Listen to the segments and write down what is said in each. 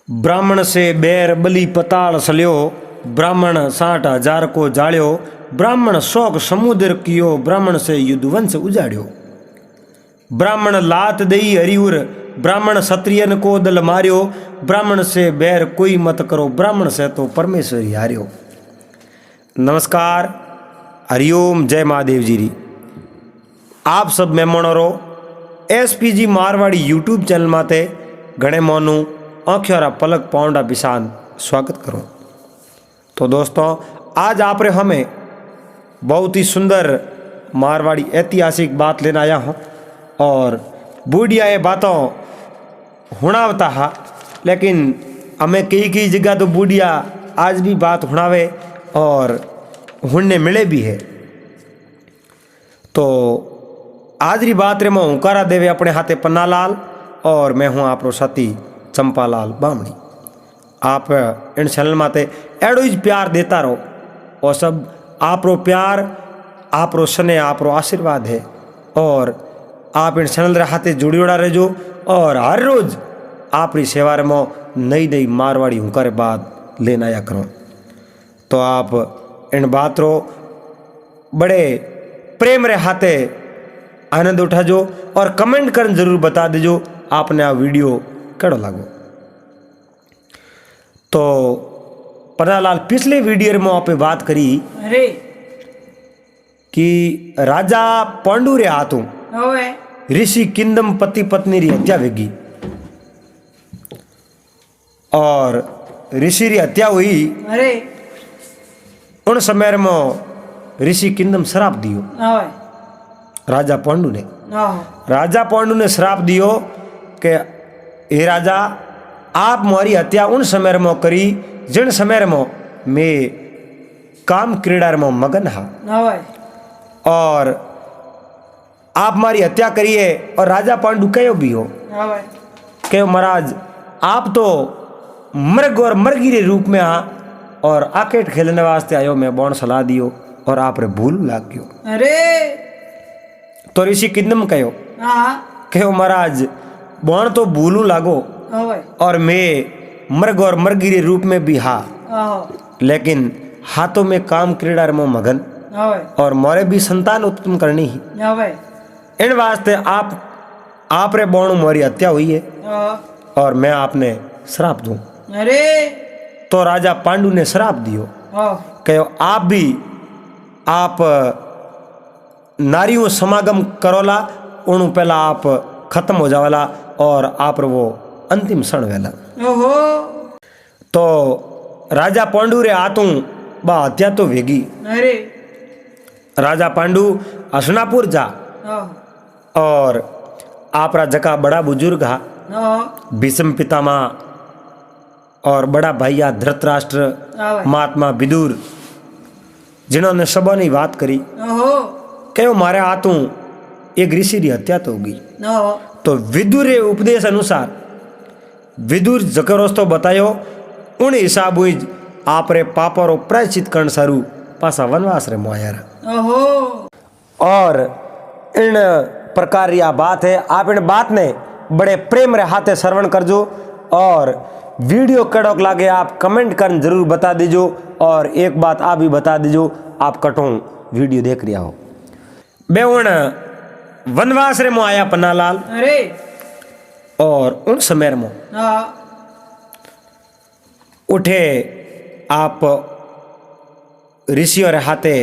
ब्राह्मण से बैर बलि पताल सल्यो, ब्राह्मण 60,000 को जाळ्यो, ब्राह्मण 100 समुद्र कियो, ब्राह्मण से युद्धवंश उजाड्यो। ब्राह्मण लात दई हरिउर, ब्राह्मण क्षत्रियन को दल मार्यो, ब्राह्मण से बैर कोई मत करो, ब्राह्मण से तो परमेश्वर ही हार्यो। नमस्कार, हरिओम, जय महादेव जी री। आप सब मेहमानों SPG मारवाड़ी यूट्यूब चैनल माते घणे मोनू आँखियों पलक पाउंडा बिसान स्वागत करूँ। तो दोस्तों, आज आप रे हमें बहुत ही सुंदर मारवाड़ी ऐतिहासिक बात लेना आया हूँ और बूढ़िया ये बातों हुणावता है, लेकिन हमें कई जगह तो बूढ़िया आज भी बात हुणावे और हुणने मिले भी है। तो आज री बात रे मैं हुकारा देवे अपने हाथे पन्नालाल और मैं हूँ आप साथी चंपालाल बामणी। आप इन चैनल माते एडो ही प्यार देता रहो और सब आप रो प्यार, आप रो स्नेह, आप रो आशीर्वाद है और आप इन चैनल रे हाथे जुड़ी उड़ा रहो और हर रोज आप री सेवा में नई नई मारवाड़ी हुकारे बात लेना या करो। तो आप इन बात रो बड़े प्रेम रे हाथे आनंद उठाजो और कमेंट कर जरूर बता दीजो आपने आ वीडियो कड़ो लागो। तो पन्नालाल, पिछले वीडियो में आप बात करी कि राजा पांडु रे हाथों ऋषि किंदम पति पत्नी री हत्या वेगी और ऋषि री हत्या हुई। उन समय में ऋषि किंदम श्राप दियो राजा पांडु ने। राजा पांडु ने श्राप दियो कि हे राजा, आप मोरी हत्या उन समय में करी जिन समय में मैं काम क्रीड़ा में मगन हा और आप मारी हत्या करिए। और राजा पांडु कहो भी हो कहो, महाराज आप तो मृग और मृगी रे रूप में आ और आकेट खेलने वास्ते आयो, मैं बौन सलाह दियो और आप रे भूल लाग गयो। तो ऋषि किंदम कहो महाराज बौन तो भूलू लागो और मैं मृग और मृगी रे रूप में भी हा, लेकिन हाथों में काम क्रीड़ा में मगन और मोरे भी संतान उत्पन्न करनी ही। इन वास्ते आप रे बौन मोरी हत्या हुई है और मैं आपने श्राप दूं। तो राजा पांडु ने श्राप दियो कहो, आप नारियों समागम करोला, उन पहला आप खत्म हो जावाला और आप वो अंतिम क्षण वेला। तो राजा पांडु रे हाथों बा हत्या तो वेगी। राजा पांडु हसनापुर जा और आप जका बड़ा बुजुर्ग हा भीष्म पितामह और बड़ा भैया धृतराष्ट्र, महात्मा विदुर, जिन्होंने सबों ने बात करी कहो मारे हाथों एक ऋषि की हत्या तो होगी। तो विदुर रे उपदेश अनुसार विदुर जकर रस्तो बतायो उन हिसाब हुई आप रे पापा रो प्रायश्चित करण सारू पासा वनवास रे मोयार। और इन प्रकार यह बात है, आप इन बात ने बड़े प्रेम रे हाथे श्रवण करजो और वीडियो कड़क लागे आप कमेंट कर जरूर बता दीजो। और एक बात आप भी बता दीजो, आप कटों वीडियो देख रिया हो। बे उन वनवास रे मो आया पन्नालाल और उन समय में उठे आप ऋषियों रे हाथे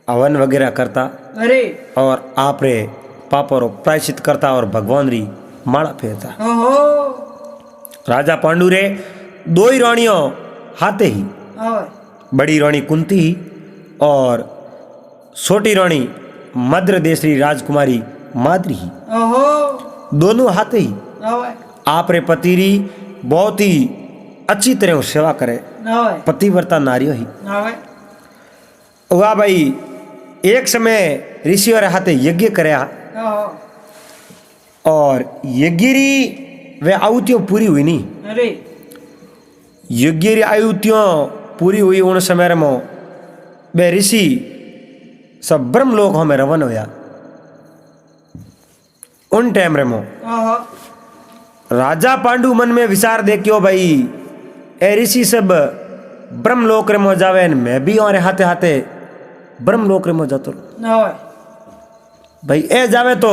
हवन वगैरह करता और आप रे पापा रो प्रायश्चित करता और भगवान री माला फेरता। राजा पांडु रे दो ही रानियों हाथे ही, बड़ी रानी कुंती ही और छोटी रानी मद्र देश री राजकुमारी माद्री ही, दोनों हाथे ही आप रे पति री बहुत ही अच्छी तरह सेवा करे, पतिव्रता नारियों ही। वाह भाई, एक समय ऋषियों रे हाथे यज्ञ करया और यज्ञ री वे आहुतियों पूरी हुई नहीं। यज्ञ री आहुतियों पूरी हुई उन समय में वे ऋषि सब ब्रह्मलोक में रवन होया। उन टाइम रे मो राजा पांडु मन में विचार देखियो भाई ए ऋषि सब ब्रह्मलोक रे मो जावे मैं भी और हाथे हाथे ब्रह्मलोक रे मो जातो भाई ए जावे तो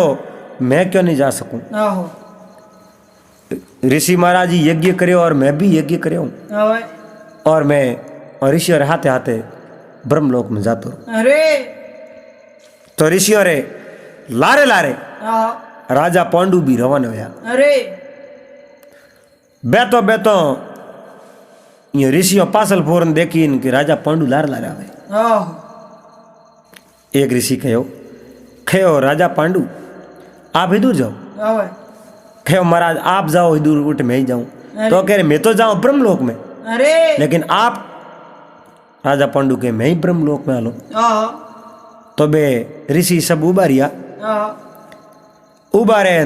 मैं क्यों नहीं जा सकूं। ऋषि महाराज जी यज्ञ करे और मैं भी यज्ञ करे और मैं और ऋषि और हाथे हाथे ब्रह्मलोक में जातो। अरे तो ऋषि और लारे लारे राजा पांडु भी रवाना होया। अरे बेतो बेतो ये ऋषियों पासल फोरन देखी इनके राजा पांडु लार लारे आवे। एक ऋषि कहो राजा पांडु आप इधर जाओ। कहो महाराज आप जाओ इधर उठ मैं ही जाऊं। तो कह रहे मैं तो जाऊं ब्रह्मलोक में। अरे लेकिन आप राजा पांडु के मैं ही ब्रह्मलोक में आलो। तो बे ऋषि सब उबारिया उबारे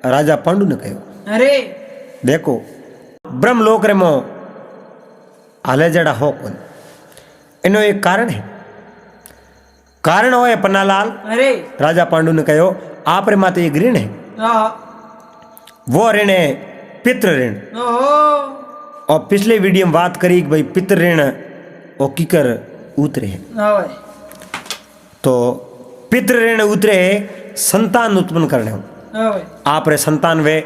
राजा पांडु ने कहो अरे देखो ब्रह्मलोक रे मो हाले जड़ा हो कौन इनो एक कारण है। कारण हो पन्नालाल। अरे राजा पांडु ने कहो आप रे माते एक ऋण है। वो ऋण है पितृ ऋण। और पिछले वीडियो में बात करी कि भाई पितृ ऋण और कीकर उतरे है। तो पितृ ऋण उतरे संतान उत्पन्न करने हो आप रे संतान वे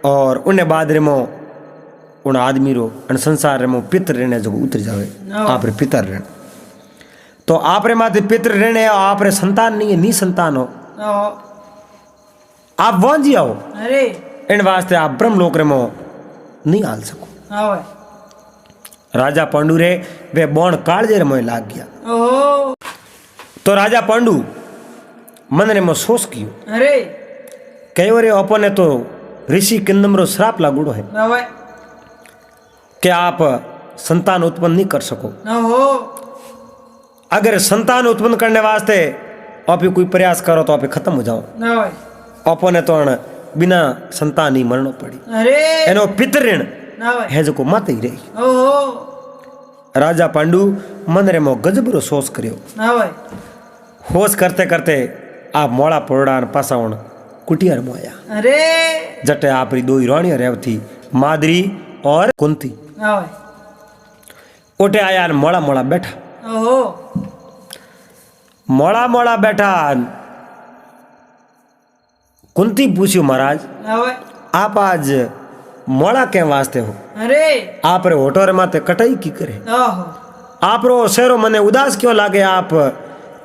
और उन्हें बाद रे मो उन आदमी रो अन संसार रे मो पितृ ऋण है जो उतर जावे आप रे पितर ऋण। तो आप रे माते पितृ ऋण है और आप रे संतान नहीं है नी संतान हो आप वहां जी आओ। अरे इन वास्ते आप ब्रह्मलोक रे मो नहीं आल सको। राजा पांडु रे वे बोण कालजे रे मोय लाग गया। तो राजा पांडु मन रे मो सोच कियो। अरे कहो रे अपने तो ऋषि किंदम रो श्राप लागूड़ो है कि आप संतान उत्पन्न नहीं कर सको। अगर संतान उत्पन्न करने वास्ते आप कोई प्रयास करो तो आप खत्म हो जाओ। अपने तो बिना संतान ही मरना पड़ी। अरे एनो पितृ ऋण है जो को माते ही रही। राजा पांडु मन रे मो गजब रो सोच करियो। होश करते करते आप मोड़ा पोड़ा पासावण कुटियार में आया। अरे जटे आप री दो रानियां रहती मादरी और कुंती। ओटे आया मोड़ा मोड़ा बैठा। मोड़ा मोड़ा बैठा कुंती पूछ्यो महाराज आप आज मोड़ा के वास्ते हो। अरे आप रे होटोरे माते कटाई की करे आप रो शेरो मने उदास क्यों लागे आप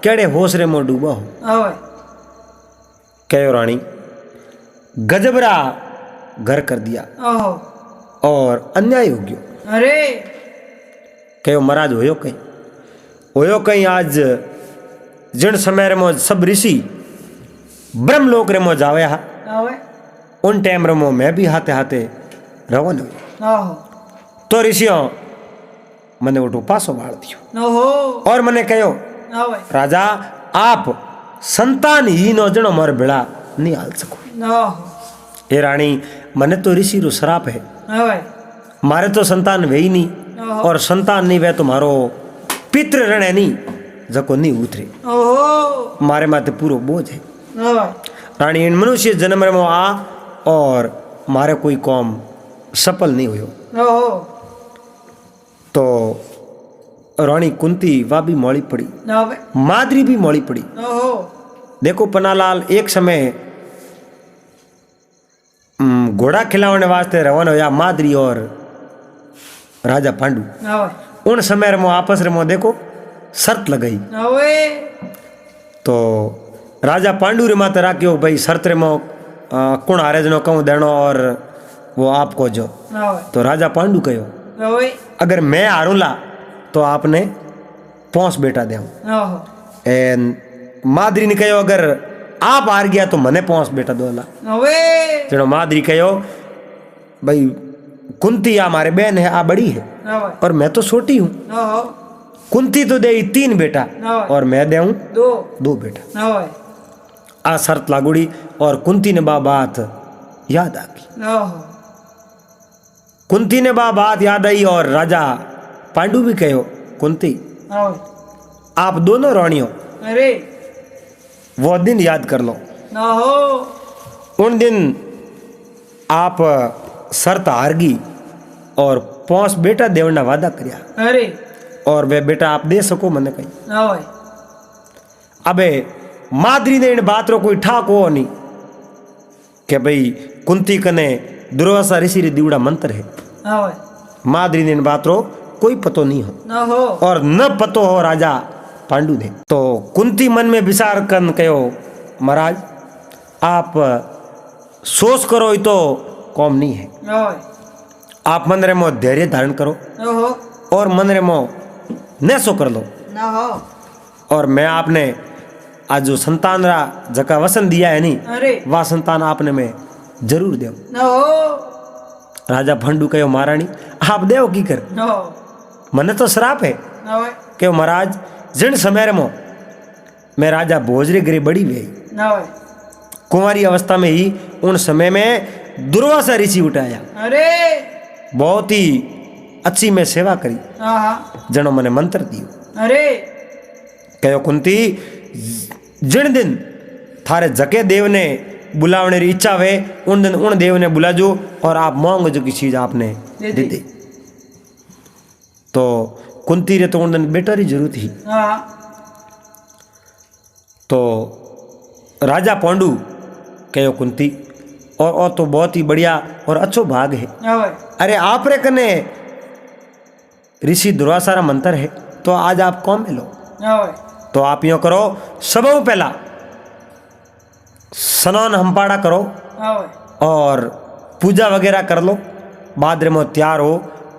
केड़े होश रे मो डूबा हो। कहो रानी गजबरा घर कर दिया और अन्याय हो गयो। अरे कहो महाराज होयो कहीं आज जिन समय रे मो सब ऋषि ब्रह्मलोक रे मो जावे हा उन टाइम रे मो मैं भी हाथे हाथे रवन हो। तो ऋषियों मने उठो पासो बाड़ दियो और मने कहो राजा आप संतान ही नो जनो मार बेड़ा नहीं हाल सको। ए रानी मने तो ऋषि रो श्राप है मारे तो संतान वे ही नहीं और संतान नहीं वे तो मारो पितृ ऋण है नहीं जको नहीं उतरे मारे माते पूरो बोझ है। रानी इन मनुष्य जन्म में आ और मारे कोई कौम सफल नहीं हुयो। तो रानी कुंती वा भी मौली पड़ी मादरी भी मौली पड़ी। देखो पन्नालाल एक समय घोड़ा खिलाने वास्ते रवाना होया मादरी और राजा पांडु। उन समय रे मो आपस रे मो देखो शर्त लगाई। तो राजा पांडु रे माते राख्यो भाई शर्त रे मो कौन हारे जनो कहूँ देनो और वो आपको जो। तो राजा पांडु कहो अगर मैं हारूला तो आपने 5 बेटा दे। मादरी ने कहो अगर आप हार गया तो मने 5 बेटा दोला। जनो मादरी कहो भाई कुंती हमारे बहन है आ बड़ी है और मैं तो छोटी हूँ। कुंती तो दे 3 बेटा और मैं दे 2 बेटा। आ शर्त लागुड़ी और कुंती ने बात याद आ गई। कुंती ने बात याद आई और राजा पांडु भी कहो कुंती आप दोनों रानियों अरे वो दिन याद कर लो। उन दिन आप शर्त हारगी और 5 बेटा देवना वादा करया। अरे और वे बेटा आप दे सको मने कही। हाँ भाई। अबे माद्री ने इन बात रो कोई ठाक हो नहीं कि भाई कुंती कने दुर्वासा ऋषि रे दीवड़ा मंत्र है। हाँ भाई। माद्री ने इन बात रो कोई पतो नहीं हो ना हो और न पतो हो राजा पांडु ने। तो कुंती मन में विचार कन कहो महाराज आप सोच करो ये तो कौम नहीं है। हाँ भाई। आप मन रे मो धैर्य धारण करो ना हो और मन रे मो न सो कर लो। ना हो और मैं आपने आज जो संतान रा जका वसन दिया है नहीं अरे वह संतान आपने मैं जरूर देव। ना हो राजा भंडू कहो महारानी आप देव की कर ना हो मने तो श्राप है ना भाई। कहो महाराज जिन समय मो मैं राजा भोजरे गिरे बड़ी हुई ना भाई। कुंवारी अवस्था में ही उन समय में दुर्वासा ऋषि उठाया अरे बहुत ही अच्छी मैं सेवा करी हाँ हाँ जनो मने मंत्र दियो। अरे कहो कुंती जिन दिन थारे जके देव ने बुलावने की इच्छा वे उन दिन उन देव ने बुलाजो और आप मांगो जो की चीज आपने दे दे। तो कुंती रे तो उन दिन बेटा री जरूरत ही। हाँ तो राजा पांडु कहो कुंती और तो बहुत ही बढ़िया और अच्छो भाग है। हाँ भाई। अरे आप रे कने ऋषि दुर्वासा रा मंत्र है तो आज आप कौन में लो। हाँ भाई। तो आप यो करो सबों पहला स्नान हम्पाड़ा करो हाँ भाई। और पूजा वगैरह कर लो बाद रे मो तैयार हो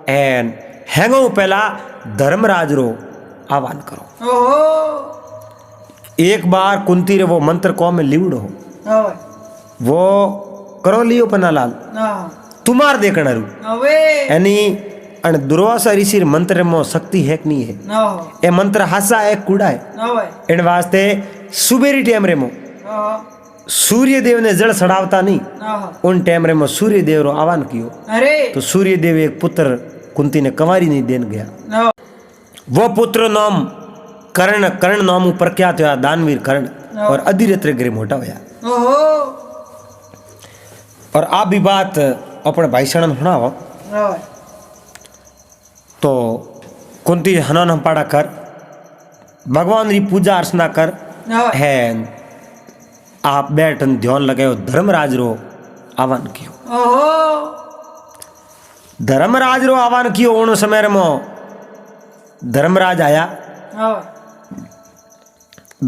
एंड हैंगो पहला धर्मराज रो आह्वान करो। ओहो एक बार कुंती रे वो मंत्र कौम में लिवड़ो हाँ भाई। वो करो लियो पन्नालाल हाँ तुम्हार देखना रू अबे यानी अन दुर्वासा ऋषि मंत्र में शक्ति है कि नहीं है। ना हो ए मंत्र हासा है कूड़ा है ना भाई। इन वास्ते सुबेरी टाइम रे मो हाँ सूर्य देव ने जल सड़ावता नहीं ना हो उन टाइम रे मो सूर्य देव रो आह्वान कियो अरे तो सूर्य देव एक पुत्र कुंती ने कंवारी नहीं देन गया। ना हो वो पुत्र नाम कर्ण कर्ण नाम प्रख्यात हुआ दानवीर कर्ण और अधिरथ रे गृह मोटा हुआ। ओहो और आप भी बात अपने भाई सणन सुनाओ। ना भाई। तो कुंती हनन हम पाड़ा कर भगवान री पूजा अर्चना कर ना भाई। है आप बैठन ध्यान लगाओ धर्मराज रो आह्वान कियो। ओहो धर्मराज रो आह्वान कियो उन समय रे मो धर्मराज आया। ना भाई।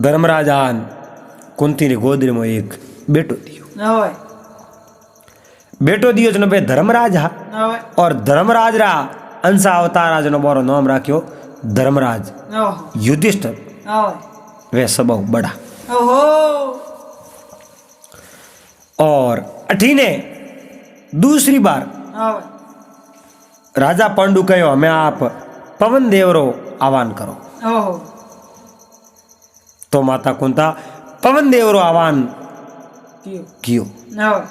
धर्मराज आन कुंती रे गोद रे मो एक बेटो दियो। ना भाई। बेटो दियो जनो बे धर्मराज हा ना भाई। और धर्मराज रा अंशा अवतार जनो बोरो नाम राख्यो धर्मराज ना हो युधिष्ठिर ना भाई। वे सब बड़ा। ओहो और अठीने दूसरी बार ना भाई। राजा पांडु कहो हमें आप पवन देव रो आह्वान करो। ओहो तो माता कुंता पवन देव रो आह्वान क्यों कियो। ना भाई।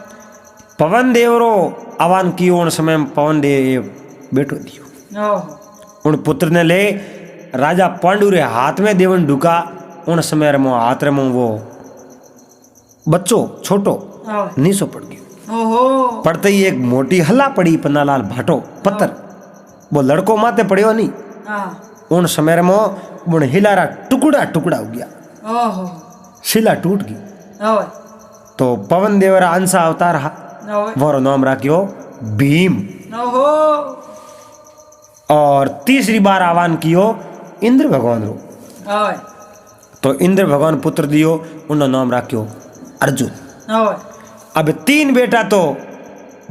पवन देव रो आह्वान कियो उन समय में पवन देव बेटो दियो। ओहो उन पुत्र ने ले राजा पांडु रे हाथ में देवन ढुका उन समय रे मो हाथ रे मो वो बच्चो छोटो ना भाई। नीसो पड़ गयो। ओहो पड़ते ही एक मोटी हल्ला पड़ी पन्नालाल भाटो पत्थर वो लड़को माते पड़ियो नहीं हाँ उन समय रे मो उन हिलारा टुकड़ा टुकड़ा हो गया ओहो शिला टूट गई। ना भाई। तो पवन देवरा अंशा अवतार हा ना भाई। वो नाम राख्यो भीम। ओहो और तीसरी बार आह्वान कियो इंद्र भगवान रो। ना भाई। तो इंद्र भगवान पुत्र दियो उन नाम राख्यो अर्जुन। ना भाई। अब 3 बेटा तो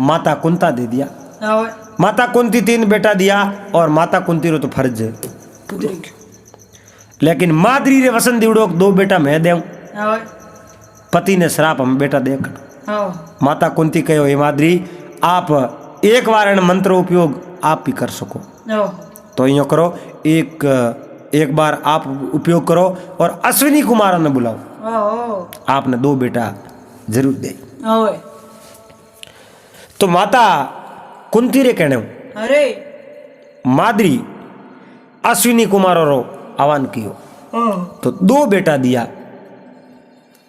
माता कुंता दे दिया। ना भाई। माता कुंती 3 बेटा दिया और माता कुंती रो तो फर्ज पुत्री लेकिन माद्री रे वसन दिवड़ो 2 बेटा मैं देव ना भाई। पति ने श्राप हम बेटा दे ओहो माता कुंती कहो हे माद्री आप एक बार मंत्र उपयोग आप भी कर सको। ओहो तो यूँ करो एक बार आप उपयोग करो और अश्विनी कुमार ने बुलाओ ओहो आपने 2 बेटा जरूर दे। ओए तो माता कुंती रे कहने अरे माद्री अश्विनी कुमार रो आह्वान कियो ओहो तो 2 बेटा दिया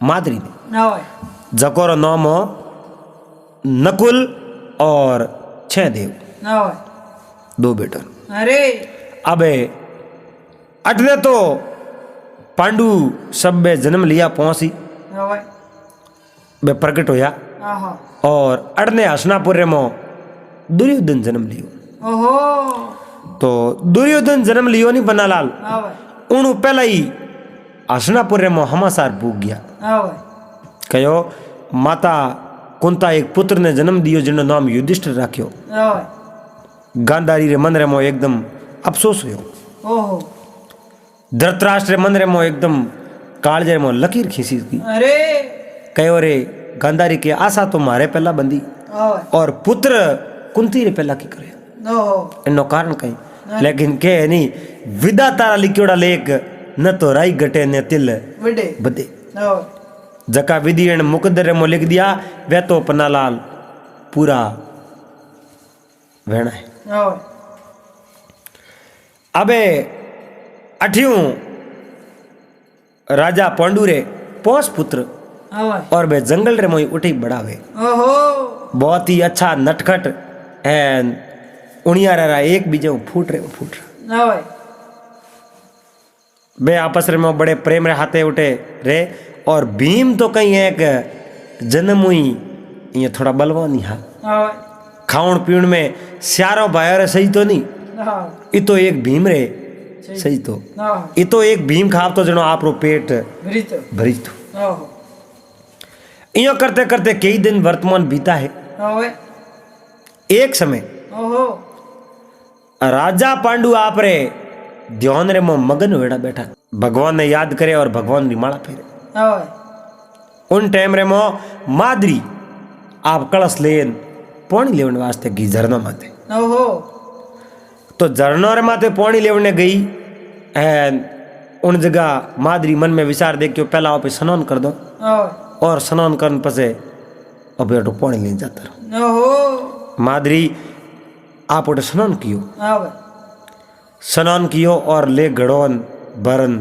माद्री ने ना भाई। जकोरो नाम हो नकुल और 6 देव, ना होय 2 बेटा। अरे अबे अटले तो पांडु सब बे जन्म लिया पहुंची ना होय बे प्रकट होया आहा और अड़ने हसनापुर में दुर्योधन जन्म लियो। ओहो तो दुर्योधन जन्म लियो नहीं पन्नालाल, ना होय उन पहला ही हसनापुर में हमासार पूग गया। ना होय कहो माता कुंता एक पुत्र ने जन्म दियो जिनो नाम युधिष्ठिर राख्यो। ना होय गांधारी रे मन रे मो एकदम अफसोस हुयो। ओहो धृतराष्ट्र रे मन रे मो एकदम कालजे रे मो लकीर खींची की अरे कहो रे गांधारी के आशा तो मारे पहला बंदी ना होय और पुत्र कुंती रे पहला की करे ना हो इनो कारण कहीं, लेकिन के नहीं विदा तारा लिखियोड़ा लेख न तो राई गटे न तिल बड़े बदे ना होय जका विधि एन मुकद्दर में लिख दिया वह तो पन्नालाल पूरा वेणा है। ना होय अबे अठियों राजा पांडु रे 5 पुत्र ना होय और वे जंगल रे मोई उठी बढ़ावे ओहो बहुत ही अच्छा नटखट एंड उणिया रहा एक बीजे फूट रहे ना होय बे आपस में बड़े प्रेम रे हाथे उठे रे और भीम तो कहीं एक जन्म हुई ये थोड़ा बलवानी हा ना होय खाउन पीउन में स्यारो बायर सही तो नहीं, ना होय ये तो एक भीम रे सही तो ना होय ये तो एक भीम खाव तो जनो आप रो पेट ब्रित भरी तो ना हो यो करते करते कई दिन वर्तमान बीता है। ना होय एक समय ओहो राजा पांडु आप रे ध्यान रे में मगन वेड़ा बैठा भगवान ने याद करे और भगवान की माला फेरे। ना होय उन टाइम रे मो मादरी आप कलश लेन पानी लेवन वास्ते गई झरना माथे। ना हो तो झरना रे माथे पानी लेवने गई एंड उन जगह मादरी मन में विचार देख के पहला आप स्नान कर दो ना होय और स्नान करने पसे अब बेटो पानी ले जाता रहो। ना हो मादरी आप उठे स्नान कियो, ना होय स्नान कियो और ले गड़ोन बरन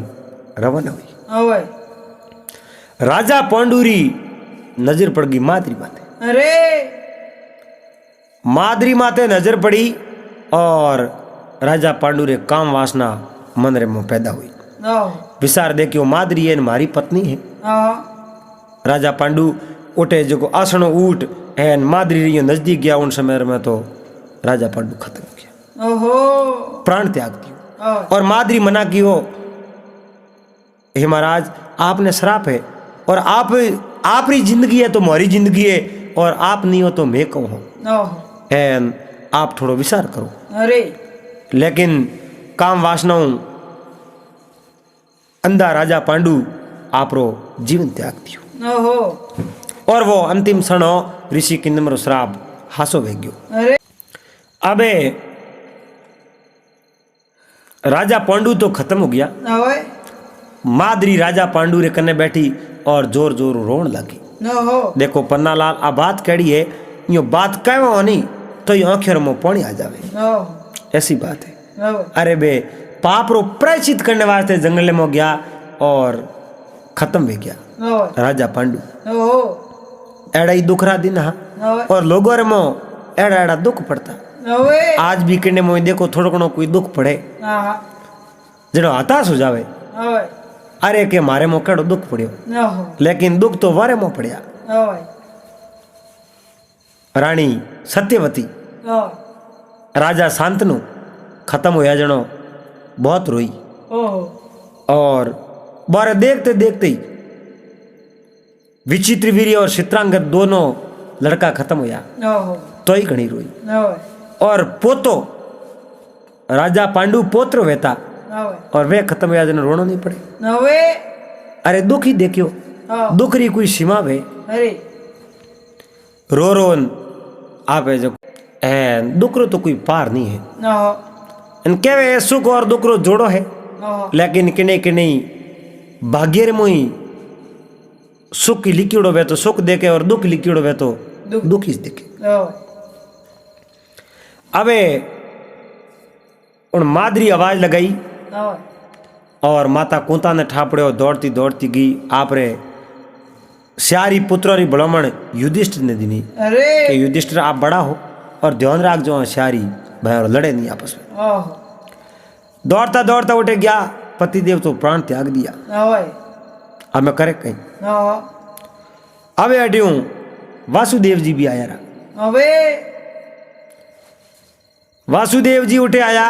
रवाना हुई। ना होय राजा पांडुरी नजर पड़ गई मादरी माथे। अरे मादरी माथे नजर पड़ी और राजा पांडु रे काम वासना मन रे में पैदा हुई। ना हो विचार दे कि वो मादरी है मारी पत्नी है। हाँ राजा पांडु उठे जो आसनो ऊट एन मादरी री नजदीक गया उन समय में तो राजा पांडु खत्म हो गया, ओहो प्राण त्याग दियो। हाँ और मादरी मना की हो हे महाराज आपने श्राप है और आप री जिंदगी है तो हमारी जिंदगी है और आप नहीं हो तो मैं कहूँ ना हो एन आप थोड़ो विचार करो। अरे लेकिन काम वासनाओं अंधा राजा पांडु आप रो जीवन त्याग दियो ना हो और वो अंतिम क्षणों ऋषि किन्नम रो श्राप हासो वे गयो। अरे अबे राजा पांडु तो खत्म हो गया। ना होय मादरी राजा पांडु रे कने बैठी और जोर जोर रोन लगी। ना हो देखो पन्नालाल आ बात कड़ी है यो बात कहवा नहीं तो ये आंखें में पानी आ जावे ना हो ऐसी बात है। ना हो अरे बे पाप रो प्रायश्चित करने वास्ते जंगल में गया और खत्म हो गया ना हो राजा पांडु। ना हो एड़ा ही दुख रहा दिन हा ना हो और लोगों रे मो एड़ा एड़ा दुख पड़ता। ना होय आज भी किन्ने मोई देखो थोड़ो घणो कोई दुख पड़े हाँ जड़ो हताश हो जावे ना होय अरे के मारे मो केड़ो दुख पड़ियो, ना हो लेकिन दुख तो वारे मो पड़िया। ना होय रानी सत्यवती ना होय राजा शांतनु खत्म होया जनो बहुत रोई ओहो और बारे देखते देखते ही विचित्र वीर्य और चित्रांगद दोनों लड़का खत्म होया ना हो तो ही घणी रोई। ना होय और पोतो राजा पांडु पोत्र वेता ना होय और वे खत्म होया जनो रोनो नहीं पड़े। ना होय अरे दुख ही देखियो हाँ दुख री कोई सीमा वे अरे रो रोन आपे जो एन दुख रो तो कोई पार नहीं है। ना हो इन केवे सुख और दुख रो जोड़ो है ना हो लेकिन किने किने भाग्य रे मोई सुख की लिखियोड़ो वे तो सुख देखे और दुख लिखियोड़ो वे तो दुख। दुख ही देखे। ना होय अबे उन मादरी आवाज लगाई ना होय और माता कुंता ने ठापड़े दौड़ती दौड़ती गई आप रे श्यारी पुत्र री भलामण युधिष्ठिर ने दीनी अरे कि युधिष्ठिर आप बड़ा हो और ध्यान राख जो होशियारी भाई और लड़े नहीं आपस में। ओहो दौड़ता दौड़ता उठे गया, पतिदेव तो प्राण त्याग दिया। ओए अब मैं करे कहीं। ओहो अब हट्यूं वासुदेव जी भी आया रहा। अबे वासुदेव जी उठे आया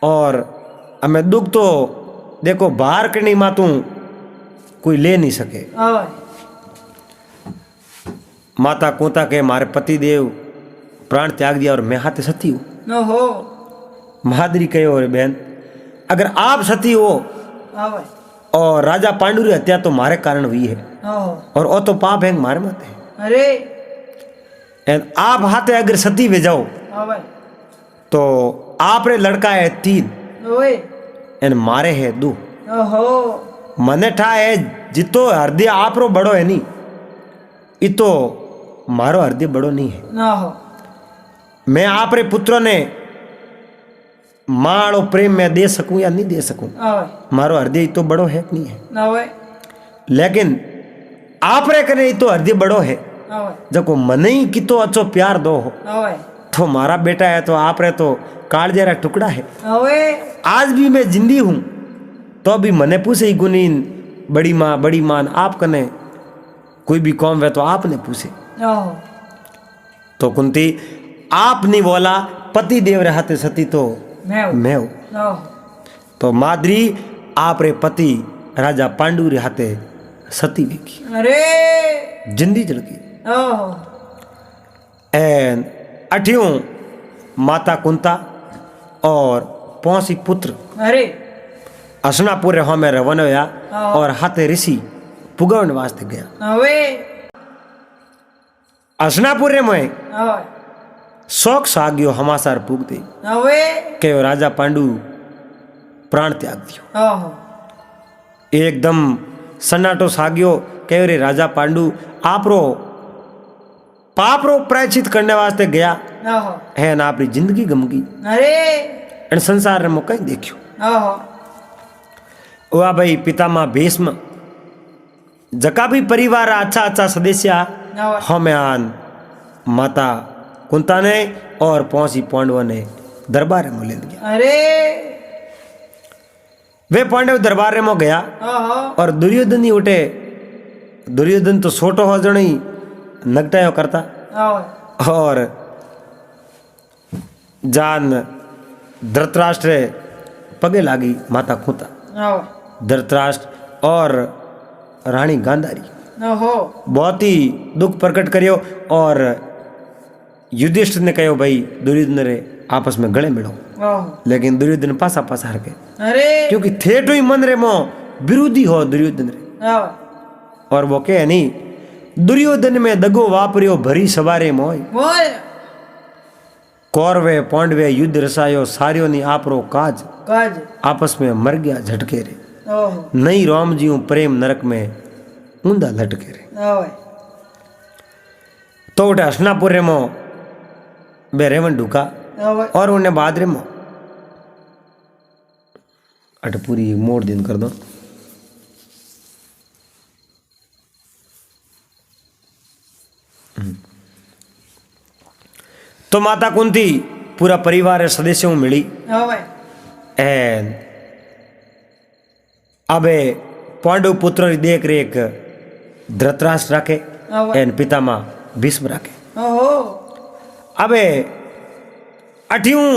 और अब मैं दुख तो देखो बाहर करनी मातू कोई ले नहीं सके। ओए माता कोता के मारे पतिदेव प्राण त्याग दिया और मैं हाथे सती हूँ। ओहो महादरी कहो रे बहन, अगर आप सती हो ओए और राजा पांडु की हत्या तो मारे कारण हुई है ओहो और वो तो पाप है मारे मत है। अरे एंड आप हाथे अगर सती वे जाओ ओए तो आप रे लड़का है 3 ओए एंड मारे है 2। ओहो मने ठा है जितो हृदय आप रो बड़ो है नहीं, इतो मारो हृदय बड़ो नहीं है। ओहो मैं आप रे पुत्रों ने माड़ो प्रेम में दे सकूं या नहीं दे सकूं, ओए मारो हृदय तो बड़ो है कि नहीं है, ओए लेकिन आप रे करे तो हृदय बड़ो है। ओए जब मने ही की तो अच्छो प्यार दो हो ओए तो मारा बेटा है तो आप रे तो काल जरा टुकड़ा है। ओए आज भी मैं जिंदी हूं तो भी मने पूछे ही गुनीन बड़ी मां आप कने कोई भी कौम है तो आपने पूछे। ओहो तो कुंती आप नहीं बोला पति देव रहते सती तो मैं हूं। ओहो तो माद्री आप रे पति राजा पांडु रे हाथे सती वेखी, अरे जिंदी जड़की। ओहो एन अठियों माता कुंता और पौसी पुत्र अरे असनापुर रे में रवन होया हाँ। और हाथे ऋषि पुगवन वास्ते गया। ओए असनापुर रे में ओए शौक साग्यो हमासार पुगते ओए के राजा पांडु प्राण त्याग दियो। ओहो एकदम सन्नाटो साग्यो के रे राजा पांडु आपरो पाप रो प्रायश्चित करने वास्ते गया ओहो है ना अपनी जिंदगी गमगी अरे एन संसार में कहीं देखियो। ओहो वाह भाई पितामह भीष्म जका भी परिवार अच्छा अच्छा सदस्य ओए हमें आन माता कुंता ने और पौसी पांडवों ने दरबार में ले लिया। अरे वे पांडव दरबार में गया ओहो और दुर्योधन ही उठे। दुर्योधन तो छोटो हो जण ही नगटायो करता ओए और जान धृतराष्ट्र पगे लागी माता कुंता, ओए धृतराष्ट्र और रानी गांधारी ओहो बहुत ही दुख प्रकट करियो और युधिष्ठिर ने कहो भाई दुर्योधन रे आपस में गले मिलो, ओहो लेकिन दुर्योधन पासा पासा हर के अरे क्योंकि थेटो ही मन रे मो विरोधी हो दुर्योधन रे। ओए और वो कहे नहीं दुर्योधन में दगो वापरियो भरी सवारे मोय, बोल कौरवे पांडवे युद्ध रसायो सारियो नी आपरो काज काज आपस में मर गया झटके रे, ओहो नहीं राम जी प्रेम नरक में ऊंधा लटके रे। ओए तो उठे हसनापुर रे मो बे रेवन ढुका ओए और उन्हें बाद रे मो अट पूरी मोड़ दिन कर दो। तो माता कुंती पूरा परिवार सदस्यों में मिली ओए एन अबे पांडु पुत्र देख रेख धृतराष्ट्र रखे ओए एन पितामह भीष्म रखे। ओहो अबे अठियों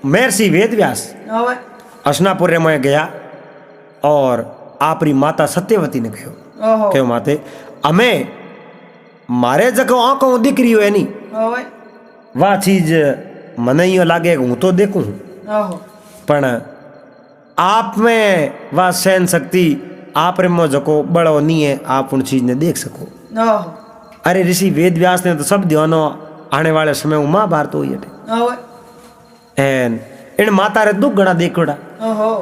महर्षि वेदव्यास ओए असनापुर में गया और आपरी माता सत्यवती ने कहो ओहो कहो माते अमे मारे जको आंखों दिख रही है नी ओए वाह चीज मने यो लागे हूँ तो देखूँ ओहो पण आप में वह सहन शक्ति आप रे मो जको बड़ो नहीं है आप उन चीज ने देख सको। ओहो अरे ऋषि वेद व्यास ने तो सब ध्यानो आने वाले समय में महाभारत हुई है ओए एन इन माता रे दुख गणा देखोड़ा। ओहो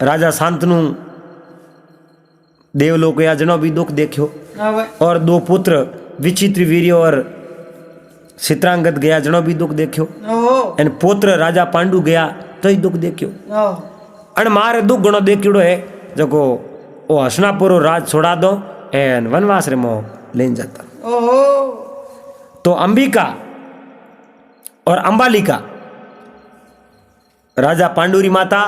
राजा शांतनु देवलोक या जनो भी दुख देखियो ओए और 2 पुत्र विचित्र वीर्य और चित्रांगद गया जनो भी दुख देखियो ओहो एन पुत्र राजा पांडु गया तो ही दुख देखियो। ओहो अन मारे दुख गणो देखियो है जको ओ हसनापुर राज छोड़ा दो एन वनवास रे मो लेन जाता। ओहो तो अंबिका और अंबालिका, राजा पांडुरी माता,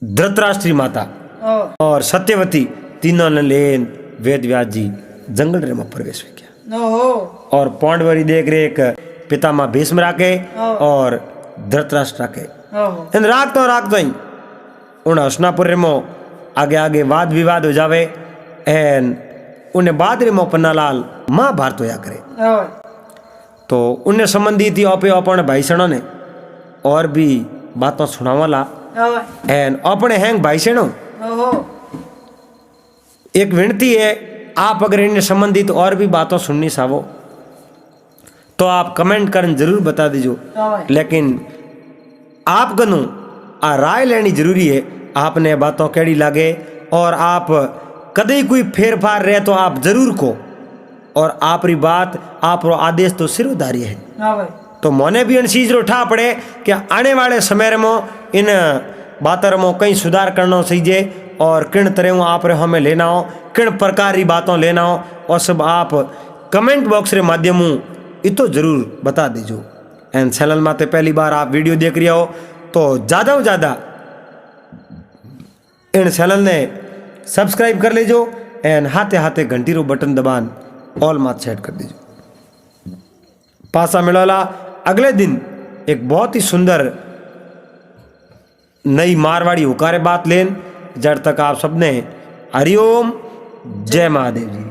धृतराष्ट्री माता ओह और सत्यवती तीनों ने लेन वेद व्यास जी जंगल रे में प्रवेश किया ओहो और पांडवरी देख रेख पितामह भीष्म राखे और धृतराष्ट्र राखे ओहो इन राखतो ही उन हसनापुर रे मो आगे आगे वाद विवाद हो जावे एन उन्हें बाद रे मो पन्नालाल महाभारत होया करे। ओह तो उन्हें संबंधी थी अपने अपन भाई सणों ने और भी बातों सुनावाला ओह एन अपने हैंग भाई सणों ओहो एक विनती है, आप अगर इन्हें संबंधित और भी बातों सुननी चाहो तो आप कमेंट कर जरूर बता दीजो, ओह लेकिन आप गनु आ राय लेनी जरूरी है, आपने बातों केड़ी लागे और आप कदे कोई फेरफार रहे तो आप जरूर को, और आपरी बात आप रो आदेश तो सिरोधारी है। ओह तो मोने भी इन चीज रो ठा पड़े कि आने वाले समय में इन बातर में कहीं सुधार करना चाहिए और किन तरह आप रे हमें लेना हो, किन प्रकार की बातों लेना हो, और सब आप कमेंट बॉक्स रे माध्यम इतो जरूर बता दीजो। एंड चैनल माते पहली बार आप वीडियो देख रहे हो तो ज़्यादा से ज़्यादा इन चैनल ने सब्सक्राइब कर लीजो एंड हाथे हाथे घंटी रो बटन दबान ऑल मात सेट कर दीजो। पासा मिलोला अगले दिन एक बहुत ही सुंदर नई मारवाड़ी हुकारे बात लेन। जब तक आप सबने हरिओम जय महादेव जी।